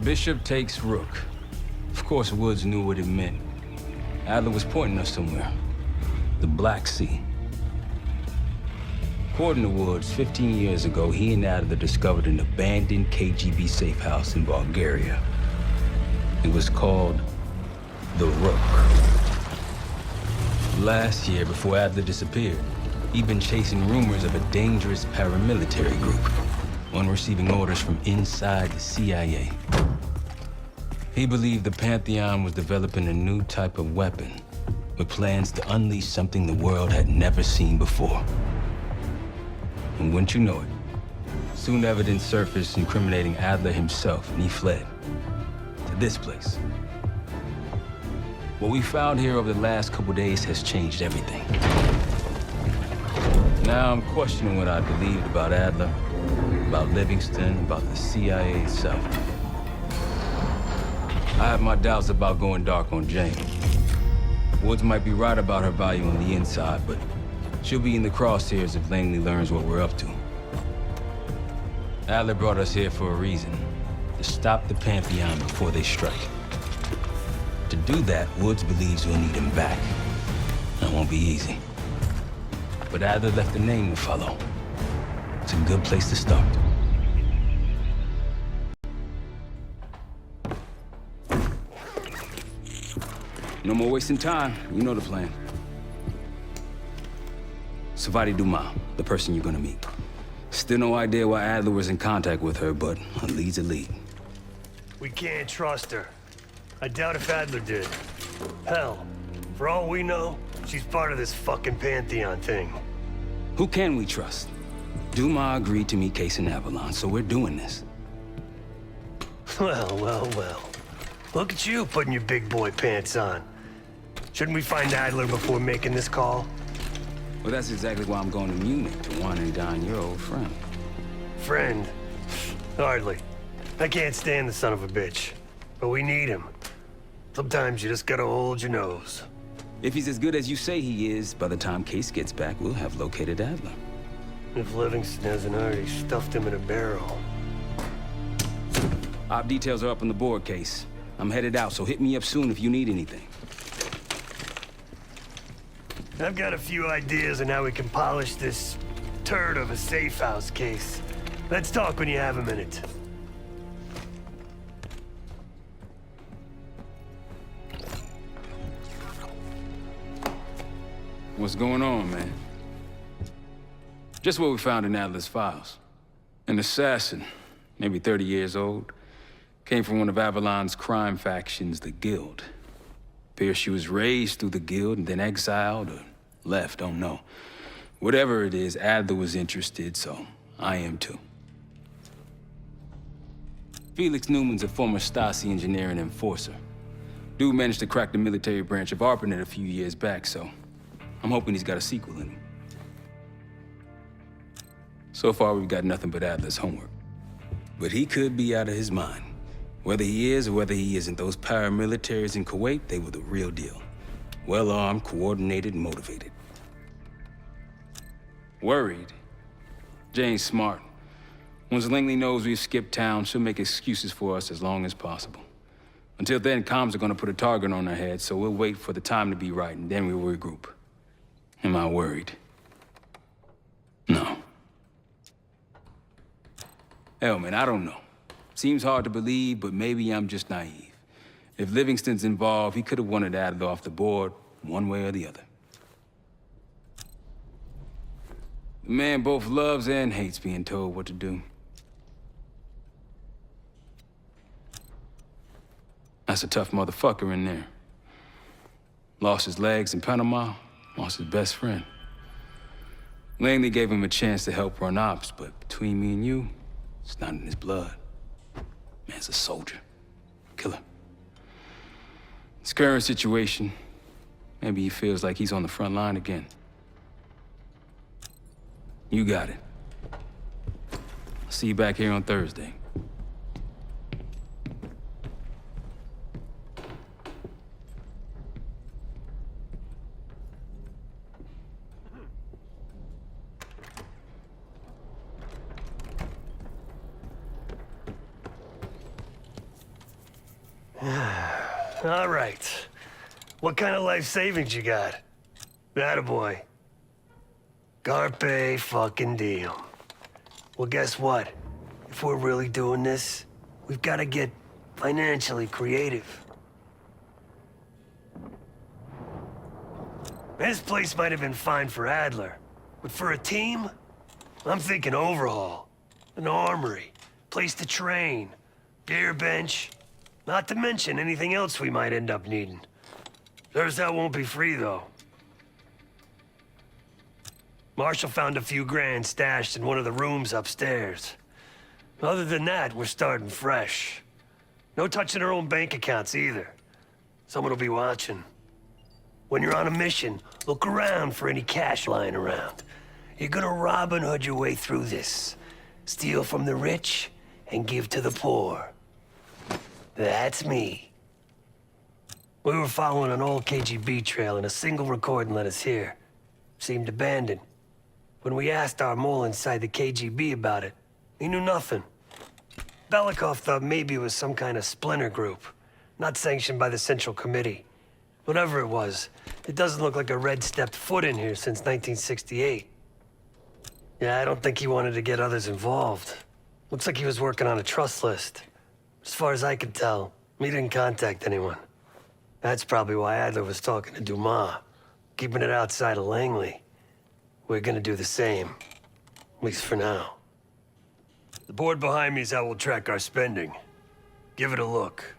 Bishop takes rook. Of course, Woods knew what it meant. Adler was pointing us somewhere. The Black Sea. According to Woods, 15 years ago, he and Adler discovered an abandoned KGB safe house in Bulgaria. It was called the Rook. Last year, before Adler disappeared, he'd been chasing rumors of a dangerous paramilitary group, one receiving orders from inside the CIA. He believed the Pantheon was developing a new type of weapon, with plans to unleash something the world had never seen before. And wouldn't you know it, soon evidence surfaced incriminating Adler himself, and he fled to this place. What we found here over the last couple days has changed everything. Now I'm questioning what I believed about Adler, about Livingston, about the CIA itself. I have my doubts about going dark on Jane. Woods might be right about her value on the inside, but she'll be in the crosshairs if Langley learns what we're up to. Adler brought us here for a reason, to stop the Pantheon before they strike. To do that, Woods believes we'll need him back. That won't be easy. But Adler left a name to follow. It's a good place to start. No more wasting time. You know the plan. Savati Dumas, the person you're gonna meet. Still no idea why Adler was in contact with her, but a lead's a lead. We can't trust her. I doubt if Adler did. Hell, for all we know, she's part of this fucking Pantheon thing. Who can we trust? Dumas agreed to meet Case in Avalon, so we're doing this. Well, well, well. Look at you putting your big boy pants on. Shouldn't we find Adler before making this call? Well, that's exactly why I'm going to Munich, to wine and dine your old friend. Friend? Hardly. I can't stand the son of a bitch. But we need him. Sometimes you just gotta hold your nose. If he's as good as you say he is, by the time Case gets back, we'll have located Adler. If Livingston hasn't already stuffed him in a barrel. Op details are up on the board, Case. I'm headed out, so hit me up soon if you need anything. I've got a few ideas on how we can polish this turd of a safe house case. Let's talk when you have a minute. What's going on, man? Just what we found in Adler's files. An assassin, maybe 30 years old, came from one of Avalon's crime factions, the Guild. Appears she was raised through the Guild and then exiled or left, don't know. Whatever it is, Adler was interested, so I am too. Felix Newman's a former Stasi engineer and enforcer. Dude managed to crack the military branch of ARPANET a few years back, so I'm hoping he's got a sequel in him. So far, we've got nothing but Adler's homework. But he could be out of his mind. Whether he is or whether he isn't, those paramilitaries in Kuwait, they were the real deal. Well-armed, coordinated, and motivated. Worried? Jane's smart. Once Langley knows we've skipped town, she'll make excuses for us as long as possible. Until then, comms are gonna put a target on our heads, so we'll wait for the time to be right, and then we'll regroup. Am I worried? No. Hell, man, I don't know. Seems hard to believe, but maybe I'm just naive. If Livingston's involved, he could have wanted Adler off the board, one way or the other. The man both loves and hates being told what to do. That's a tough motherfucker in there. Lost his legs in Panama, lost his best friend. Langley gave him a chance to help run ops, but between me and you, it's not in his blood. Man's a soldier. Killer. His current situation, maybe he feels like he's on the front line again. You got it. I'll see you back here on Thursday. All right. What kind of life savings you got? Attaboy. Carpe fucking diem. Well, guess what? If we're really doing this, we've got to get financially creative. This place might have been fine for Adler, but for a team, I'm thinking overhaul. An armory, place to train, gear bench, not to mention anything else we might end up needing. There's that won't be free, though. Marshall found a few grand stashed in one of the rooms upstairs. Other than that, we're starting fresh. No touching our own bank accounts either. Someone will be watching. When you're on a mission, look around for any cash lying around. You're gonna Robin Hood your way through this. Steal from the rich and give to the poor. That's me. We were following an old KGB trail and a single recording led us here. Seemed abandoned. When we asked our mole inside the KGB about it, he knew nothing. Belikov thought maybe it was some kind of splinter group, not sanctioned by the Central Committee. Whatever it was, it doesn't look like a red stepped foot in here since 1968. Yeah, I don't think he wanted to get others involved. Looks like he was working on a trust list. As far as I can tell, he didn't contact anyone. That's probably why Adler was talking to Dumas, keeping it outside of Langley. We're gonna do the same, at least for now. The board behind me is how we'll track our spending. Give it a look.